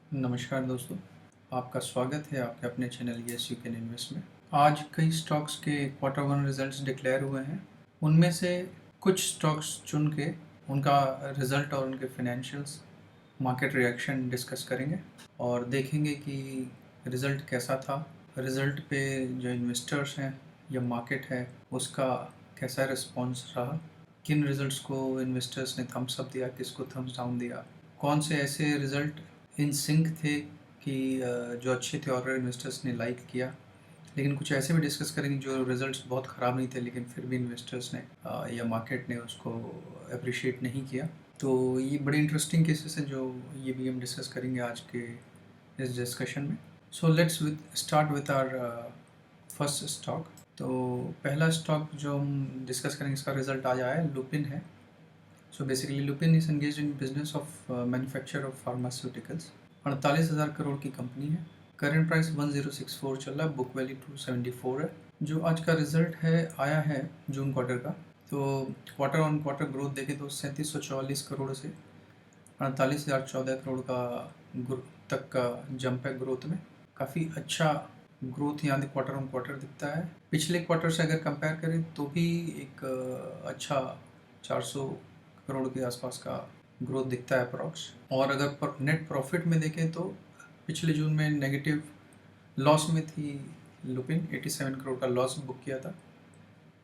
नमस्कार दोस्तों, आपका स्वागत है आपके अपने channel yes you can invest में। आज कई स्टॉक्स के क्वार्टर वन रिजल्ट्स डिक्लेयर हुए हैं। उनमें से कुछ स्टॉक्स चुन के उनका रिजल्ट और उनके फाइनेंशियल्स, मार्केट रिएक्शन डिस्कस करेंगे और देखेंगे कि रिज़ल्ट कैसा था। रिज़ल्ट पे जो इन्वेस्टर्स हैं या मार्केट है उसका कैसा रिस्पॉन्स रहा, किन रिज़ल्ट्स को इन्वेस्टर्स ने थम्स अप दिया, किसको थम्स डाउन दिया, कौन से ऐसे रिज़ल्ट इन सिंक थे कि जो अच्छे थे और इन्वेस्टर्स ने लाइक किया। लेकिन कुछ ऐसे भी डिस्कस करेंगे जो रिजल्ट्स बहुत ख़राब नहीं थे लेकिन फिर भी इन्वेस्टर्स ने या मार्केट ने उसको अप्रिशिएट नहीं किया। तो ये बड़े इंटरेस्टिंग केसेस हैं जो ये भी हम डिस्कस करेंगे आज के इस डिस्कशन में। So let's start with our first stock. तो पहला स्टॉक जो हम डिस्कस करेंगे इसका रिजल्ट आज आया है, लुपिन है। So basically Lupin is engage in business of manufacture of pharmaceuticals. 48,000 crore की कंपनी है। करंट प्राइस 1064 चल रहा है, बुक वैल्यू 274 है। जो आज का रिजल्ट है आया है जून क्वार्टर का, तो क्वार्टर ऑन क्वार्टर ग्रोथ देखें तो 3744 करोड़ से 48,014 करोड़ का तक का जंप है ग्रोथ में। काफ़ी अच्छा ग्रोथ यहाँ क्वार्टर ऑन क्वार्टर दिखता है। पिछले क्वार्टर से अगर कंपेयर करें तो भी एक अच्छा 400 करोड़ के आसपास का ग्रोथ दिखता है अप्रॉक्स। और अगर नेट प्रॉफिट में देखें तो पिछले जून में नेगेटिव लॉस में थी लुपिन, 87 करोड़ का लॉस बुक किया था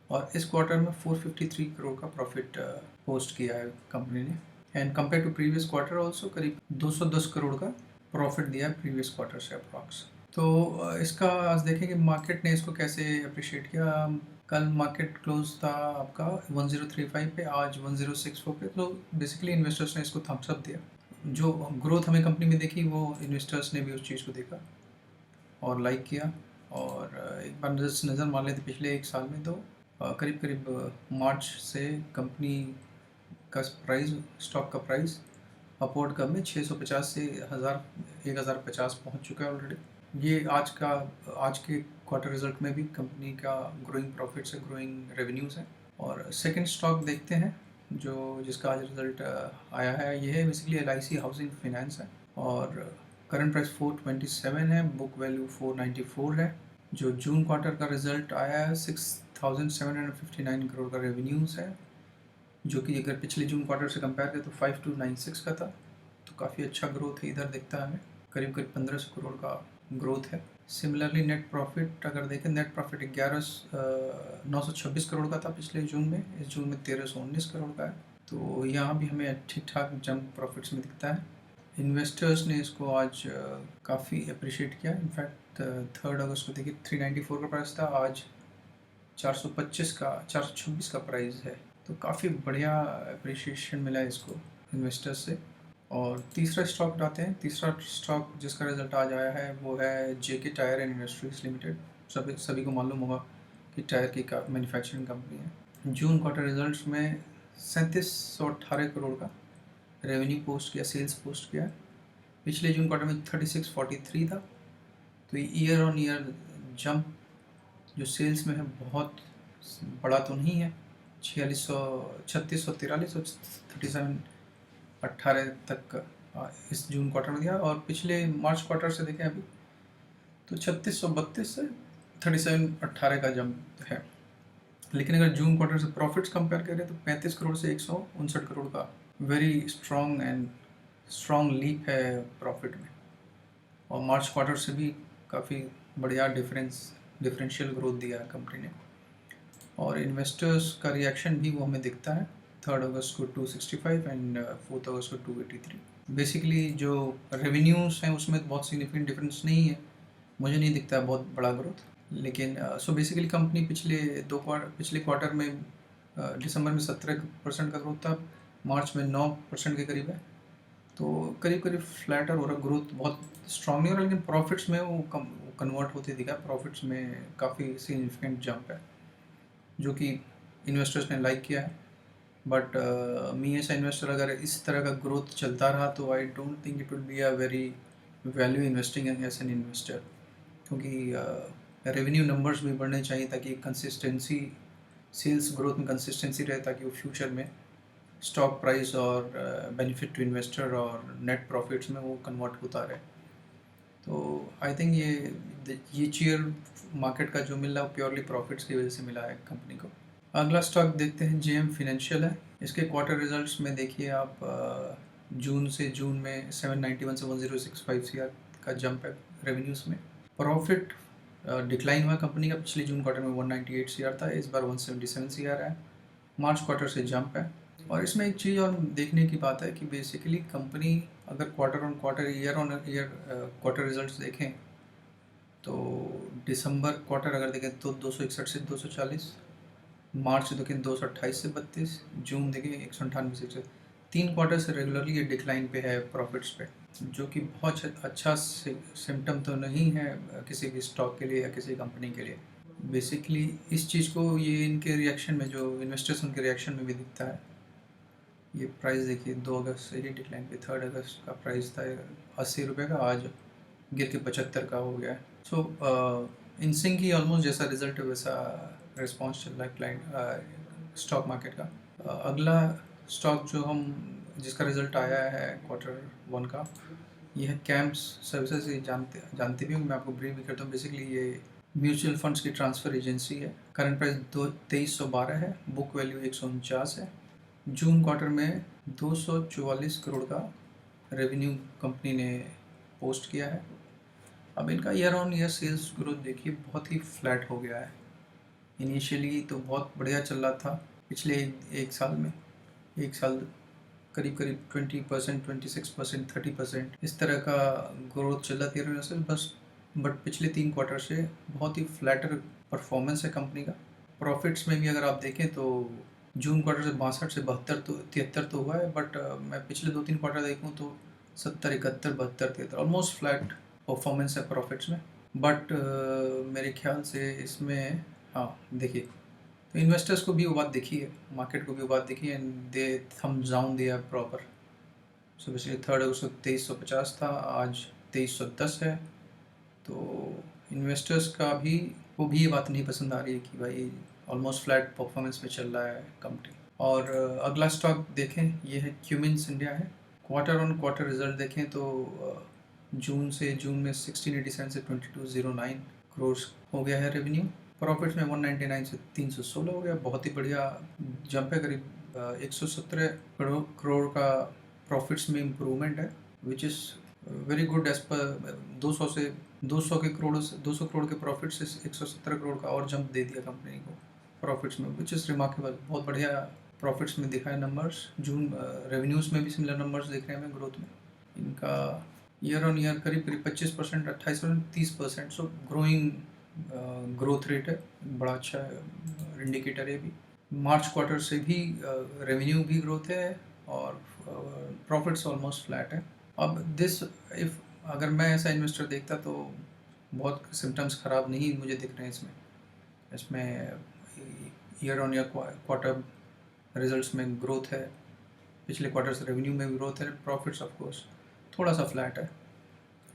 और इस क्वार्टर में 453 करोड़ का प्रॉफिट पोस्ट किया है कंपनी ने। And compare to previous quarter also करीब 210 करोड़ का प्रॉफिट दिया है प्रीवियस क्वार्टर से अप्रॉक्स। तो इसका आज देखें कि मार्केट ने इसको कैसे अप्रिशिएट किया। कल मार्केट क्लोज था आपका 1035 पे, आज 1064 पे। तो बेसिकली इन्वेस्टर्स ने इसको थम्स अप दिया। जो ग्रोथ हमें कंपनी में देखी वो इन्वेस्टर्स ने भी उस चीज़ को देखा और लाइक किया। और एक बार नज़र मार लेते पिछले एक साल में तो करीब करीब मार्च से कंपनी का प्राइस, स्टॉक का प्राइस अपवर्ड कब में 650 से 1050 पहुंच चुका है ऑलरेडी। ये आज के क्वार्टर रिजल्ट में भी कंपनी का ग्रोइंग प्रॉफिट्स है, ग्रोइंग रेवेन्यूज़ है। और सेकंड स्टॉक देखते हैं जो जिसका आज रिजल्ट आया है, ये है बेसिकली LIC हाउसिंग फाइनेंस है और करंट प्राइस 427 है, बुक वैल्यू 494 है। जो जून क्वार्टर का रिजल्ट आया है 6,759 करोड़ का रेवेन्यूज़ है, जो कि अगर पिछले जून क्वार्टर से कंपेयर करें तो 5296 का था। तो काफ़ी अच्छा ग्रोथ है, इधर दिखता है हमें करीब करीब 1500 करोड़ का ग्रोथ है। सिमिलरली नेट प्रॉफिट अगर देखें, नेट प्रॉफिट 926 करोड़ का था पिछले जून में, इस जून में 1319 करोड़ का है। तो यहाँ भी हमें ठीक ठाक जंप प्रॉफिट्स में दिखता है। इन्वेस्टर्स ने इसको आज काफ़ी अप्रिशिएट किया। इनफैक्ट 3 अगस्त को देखिए 394 का प्राइस था, आज 426 का प्राइस है। तो काफ़ी बढ़िया अप्रिशिएशन मिला है इसको इन्वेस्टर्स से। और तीसरा स्टॉक उठाते हैं। तीसरा स्टॉक जिसका रिजल्ट आज आया है वो है JK tyre and industries limited. सभी को मालूम होगा कि टायर की मैन्युफैक्चरिंग कंपनी है। जून क्वार्टर रिजल्ट्स में 3718 करोड़ का रेवेन्यू पोस्ट किया, सेल्स पोस्ट किया। पिछले जून क्वार्टर में 3643 था। तो ईयर ऑन ईयर जंप जो सेल्स में है बहुत बड़ा तो नहीं है, 3643 18 तक इस जून क्वार्टर में दिया। और पिछले मार्च क्वार्टर से देखें अभी तो 3632 से 3718 का जंप है। लेकिन अगर जून क्वार्टर से प्रॉफिट्स कंपेयर करें तो 35 करोड़ से 159 करोड़ का वेरी स्ट्रॉन्ग लीप है प्रॉफिट में। और मार्च क्वार्टर से भी काफ़ी बढ़िया डिफरेंशियल ग्रोथ दिया है कंपनी ने। और इन्वेस्टर्स का रिएक्शन भी वो हमें दिखता है। 3 अगस्त को 265 एंड 4 अगस्त को 283। बेसिकली जो रेवेन्यूज़ हैं उसमें बहुत सिग्निफिकेंट डिफरेंस नहीं है, मुझे नहीं दिखता है बहुत बड़ा ग्रोथ। लेकिन सो बेसिकली कंपनी पिछले क्वार्टर में दिसंबर में 17% का ग्रोथ था, मार्च में 9% के करीब है। तो करीब करीब फ्लैटर हो रहा, ग्रोथ बहुत स्ट्रांग नहीं हो रहा, लेकिन प्रॉफिट्स में वो कन्वर्ट होते दिखा। प्रॉफिट्स में काफ़ी सिग्निफिकेंट जंप है जो कि इन्वेस्टर्स ने लाइक किया है। बट मी एज इन्वेस्टर अगर इस तरह का ग्रोथ चलता रहा तो I don't think it will be a very value investing as an investor, क्योंकि रेवेन्यू नंबर्स भी बढ़ने चाहिए ताकि कंसिस्टेंसी, सेल्स ग्रोथ में कंसिस्टेंसी रहे ताकि वो फ्यूचर में स्टॉक प्राइस और बेनिफिट टू इन्वेस्टर और नेट प्रॉफिट्स में वो कन्वर्ट होता रहे। तो आई थिंक ये चीयर मार्केट का जो मिल रहा है वो प्योरली प्रॉफिट्स की वजह से मिला है कंपनी को। अगला स्टॉक देखते हैं, जेएम फिनेंशियल है। इसके क्वार्टर रिजल्ट्स में देखिए आप, जून से जून में 791 से 1065 सीआर का जंप है रेवेन्यूज़ में। प्रॉफिट डिक्लाइन हुआ कंपनी का, पिछले जून क्वार्टर में 198 सीआर था, इस बार 177 सीआर है। मार्च क्वार्टर से जंप है। और इसमें एक चीज़ और देखने की बात है कि बेसिकली कंपनी अगर quarter on quarter, year on year quarter results देखें तो दिसंबर क्वार्टर अगर देखें तो 261 से 240, मार्च देखें 228 से 32, जून देखें 198 से 3 क्वार्टर से रेगुलरली ये डिक्लाइन पे है प्रॉफिट्स पे, जो कि बहुत अच्छा सिम्टम तो नहीं है किसी भी स्टॉक के लिए या किसी कंपनी के लिए। बेसिकली इस चीज़ को ये इनके रिएक्शन में, जो इन्वेस्टर्स उनके रिएक्शन में भी दिखता है। ये प्राइस देखिए 2 अगस्त से ही डिक्लाइन पे, 3 अगस्त का प्राइस था 80 रुपये का, आज गिर के 75 का हो गया है। सो इनसिंक ही ऑलमोस्ट जैसा रिजल्ट है वैसा रिस्पॉन्स चल रहा है क्लाइंट स्टॉक मार्केट का। अगला स्टॉक जो हम जिसका रिजल्ट आया है क्वार्टर 1 का, ये है कैम्प्स सर्विसेज। ये जानते भी होंगे, मैं आपको ब्रीफ भी करता हूँ। बेसिकली ये म्यूचुअल फंड्स की ट्रांसफ़र एजेंसी है। करंट प्राइस 2312 है, बुक वैल्यू 149 है। जून क्वार्टर में 244 करोड़ का रेवेन्यू कंपनी ने पोस्ट किया है। अब इनका year on year sales growth देखिए बहुत ही फ्लैट हो गया है। इनिशियली तो बहुत बढ़िया चल रहा था पिछले एक साल में, एक साल करीब करीब 20%, 26%, 30% इस तरह का ग्रोथ चल रहा था ईयर ऑन ईयर सेल्स बस। बट पिछले 3 क्वार्टर से बहुत ही फ्लैटर परफॉर्मेंस है कंपनी का। प्रॉफिट्स में भी अगर आप देखें तो जून क्वार्टर से 62 से 72 तो 73 तो हुआ है, बट मैं पिछले 2-3 क्वार्टर देखूँ तो 70, 71, 72, 73 ऑलमोस्ट फ्लैट परफॉर्मेंस है प्रॉफिट्स में। बट मेरे ख्याल से इसमें, हाँ देखिए, तो इन्वेस्टर्स को भी वो बात दिखी है, मार्केट को भी वो बात दिखी है, एंड दे थम्स डाउन दिया प्रॉपर। सो बेसिकली 3 अगस्त को 2350 था, आज 2310 है। तो इन्वेस्टर्स का भी को भी ये बात नहीं पसंद आ रही है कि भाई ऑलमोस्ट फ्लैट परफॉर्मेंस में चल रहा है कंपनी। और अगला स्टॉक देखें, ये है क्यूमिंस इंडिया है। क्वार्टर ऑन क्वार्टर रिजल्ट देखें तो जून में 1687 से 2209 करोड़ हो गया है रेवेन्यू। प्रॉफिट्स में 199 से 316 हो गया, बहुत ही बढ़िया जंप है, करीब 117 करोड़ का प्रॉफिट्स में इम्प्रूवमेंट है, which is very good. As per 200 crore के प्रॉफिट से 117 करोड़ का और जंप दे दिया कंपनी को प्रॉफिट्स में, विच इज़ रिमार्केबल। बहुत बढ़िया प्रॉफिट्स में दिखा है नंबर्स। जून रेवेन्यूज़ में भी सिमिलर नंबर्स दिख रहे हैं हमें ग्रोथ में। इनका ईयर ऑन ईयर करीब करीब 25%, 28%, 30%, सो ग्रोइंग ग्रोथ रेट है, बड़ा अच्छा इंडिकेटर है भी। मार्च क्वार्टर से भी रेवेन्यू भी ग्रोथ है और प्रॉफिट्स ऑलमोस्ट फ्लैट है। अब इफ अगर मैं ऐसा इन्वेस्टर देखता तो बहुत सिम्टम्स ख़राब नहीं मुझे दिख रहे हैं इसमें year on year quarter results में ग्रोथ है, पिछले क्वार्टर से रेवेन्यू में भी ग्रोथ है, प्रॉफिट्स ऑफ कोर्स थोड़ा सा फ्लैट है।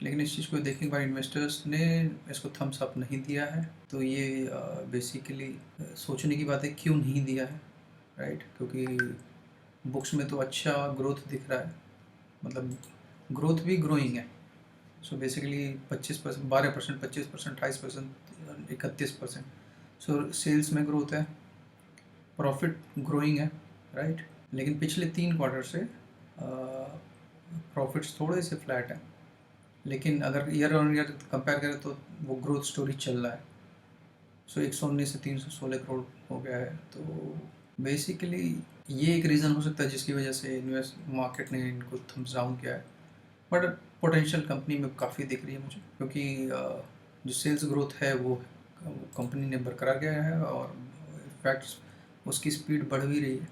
लेकिन इस चीज़ को देखने के बाद इन्वेस्टर्स ने इसको थम्स अप नहीं दिया है, तो ये बेसिकली सोचने की बात है क्यों नहीं दिया है, राइट? क्योंकि बुक्स में तो अच्छा ग्रोथ दिख रहा है, मतलब ग्रोथ भी ग्रोइंग है। सो बेसिकली 25%, 12%, 25%, 28%, 31%, सो सेल्स में ग्रोथ है, प्रॉफिट ग्रोइंग है, राइट? लेकिन पिछले 3 क्वार्टर से प्रॉफिट्स थोड़े से फ्लैट हैं, लेकिन अगर ईयर ऑन ईयर कंपेयर करें तो वो ग्रोथ स्टोरी चल रहा है। सो 119 से 316 करोड़ हो गया है। तो बेसिकली ये एक रीज़न हो सकता है जिसकी वजह से इन्वेस्ट मार्केट ने इनको थम्स डाउन किया है। बट पोटेंशियल कंपनी में काफ़ी दिख रही है मुझे, क्योंकि जो सेल्स ग्रोथ है वो कंपनी ने बरकरार किया है और इनफैक्ट उसकी स्पीड बढ़ भी रही है,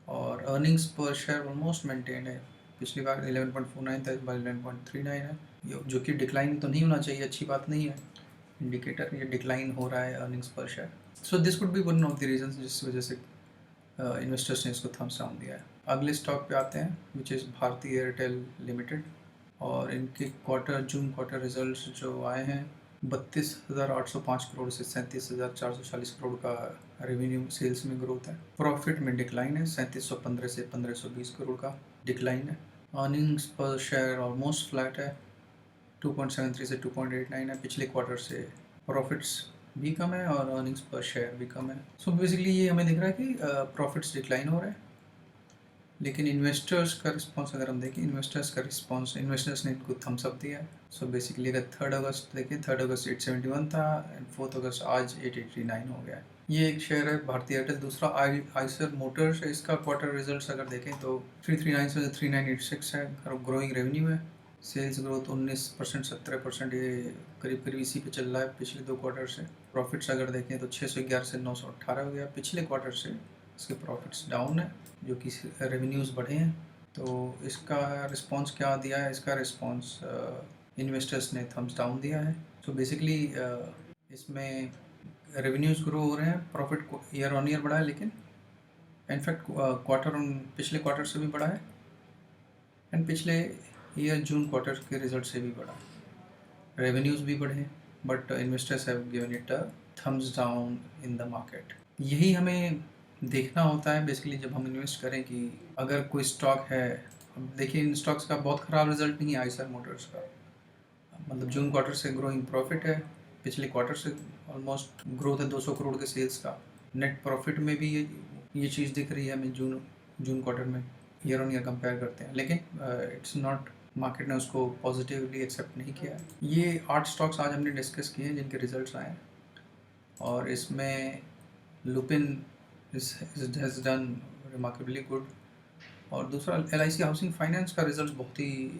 और अर्निंग्स पर शेयर ऑलमोस्ट मेंटेन है। पिछली बार 11.49 था, इस बार 11.39 है, जो कि डिक्लाइन तो नहीं होना चाहिए, अच्छी बात नहीं है, इंडिकेटर ये डिक्लाइन हो रहा है अर्निंग्स पर share. So this could be one of the reasons जिस वजह से इन्वेस्टर्स ने इसको थम्स डाउन दिया है। अगले स्टॉक पे आते हैं, which is Bharti Airtel limited, और इनके जून क्वार्टर रिजल्ट्स जो आए हैं 32,805 करोड़ से 37,440 करोड़ का रेवेन्यू सेल्स में ग्रोथ है। प्रॉफिट में डिक्लाइन है, 3715 से 1520 करोड़ का डिक्लाइन है। अर्निंग्स पर शेयर ऑलमोस्ट फ्लैट है, 2.73 से 2.89 है। पिछले क्वार्टर से प्रॉफिट्स भी कम है और अर्निंग्स पर शेयर भी कम है। सो बेसिकली ये हमें दिख रहा है कि प्रॉफिट्स डिक्लाइन हो रहे हैं, लेकिन इन्वेस्टर्स का रिस्पांस अगर हम देखें, इन्वेस्टर्स ने इनको थम्स अप दिया है। सो बेसिकली अगर 3 अगस्त देखें, 3 अगस्त 871 था एंड 4 अगस्त आज 889 हो गया है। ये एक शेयर है भारतीय एयरटेल। दूसरा आइसर मोटर्स है, इसका क्वार्टर रिजल्ट्स अगर देखें तो 339 से 3986 है, ग्रोइंग रेवेन्यू है। सेल्स ग्रोथ 19%, 17%, ये करीब करीब इसी पे चल रहा है पिछले 2 क्वार्टर से। प्रॉफिट्स अगर देखें तो 611 से 918 हो गया। पिछले क्वार्टर से इसके प्रॉफिट्स डाउन है, जो कि रेवेन्यूज़ बढ़े हैं। तो इसका रिस्पांस क्या दिया है? इसका रिस्पांस इन्वेस्टर्स ने थम्स डाउन दिया है। सो बेसिकली इसमें रेवेन्यूज़ ग्रो हो रहे हैं, प्रॉफिट ईयर ऑन ईयर बढ़ा है, लेकिन इनफैक्ट पिछले क्वार्टर से भी बढ़ा है एंड पिछले ईयर जून क्वार्टर के रिजल्ट से भी बढ़ा है। रेवेन्यूज़ भी बढ़े, but investors have given it a thumbs down in the market. यही हमें देखना होता है बेसिकली जब हम इन्वेस्ट करें कि अगर कोई स्टॉक है। अब देखिए, इन स्टॉक्स का बहुत ख़राब रिजल्ट नहीं है आइसर मोटर्स का, मतलब जून क्वार्टर से ग्रोइंग प्रॉफिट है, पिछले क्वार्टर से ऑलमोस्ट ग्रोथ है 200 करोड़ के सेल्स का। नेट प्रॉफिट में भी ये चीज़ दिख रही है हमें जून क्वार्टर में ईयर ऑन ईयर कंपेयर करते हैं, लेकिन इट्स नॉट, मार्केट ने उसको पॉजिटिवली एक्सेप्ट नहीं किया है। ये 8 स्टॉक्स आज हमने डिस्कस किए हैं जिनके रिजल्ट्स आए हैं, और इसमें Lupin has done remarkably good. और दूसरा LIC हाउसिंग फाइनेंस का रिजल्ट बहुत ही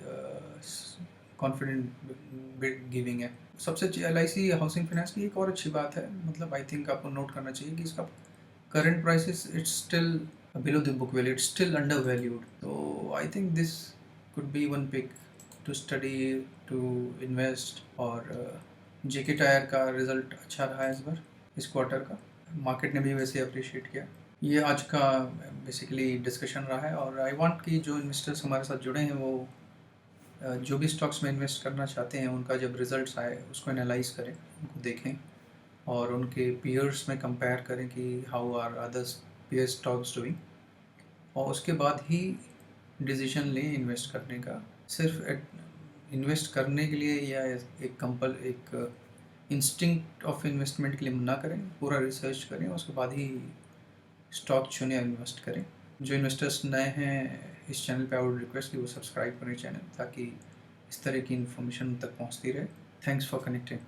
कॉन्फिडेंट गिविंग है। सबसे अच्छी LIC हाउसिंग फाइनेंस की एक और अच्छी बात है, मतलब आई थिंक आपको नोट करना चाहिए कि इसका current prices it's still below the book value, it's still undervalued. तो I think this could be one pick to study, to invest. और JK टायर का रिजल्ट अच्छा रहा है इस बार, इस क्वार्टर का, मार्केट ने भी वैसे अप्रिशिएट किया। ये आज का बेसिकली डिस्कशन रहा है, और आई वांट कि जो इन्वेस्टर्स हमारे साथ जुड़े हैं वो जो भी स्टॉक्स में इन्वेस्ट करना चाहते हैं उनका जब रिजल्ट्स आए उसको एनालाइज करें, उनको देखें और उनके पीयर्स में कंपेयर करें कि how are others peer stocks doing, और उसके बाद ही डिसीजन लें इन्वेस्ट करने का। सिर्फ इन्वेस्ट करने के लिए या एक इंस्टिंक्ट ऑफ इन्वेस्टमेंट के लिए ना करें, पूरा रिसर्च करें, उसके बाद ही स्टॉक चुने और इन्वेस्ट करें। जो इन्वेस्टर्स नए हैं इस चैनल पे, आई वुड रिक्वेस्ट कि वो सब्सक्राइब करें चैनल, ताकि इस तरह की इन्फॉर्मेशन तक पहुंचती रहे। Thanks for connecting.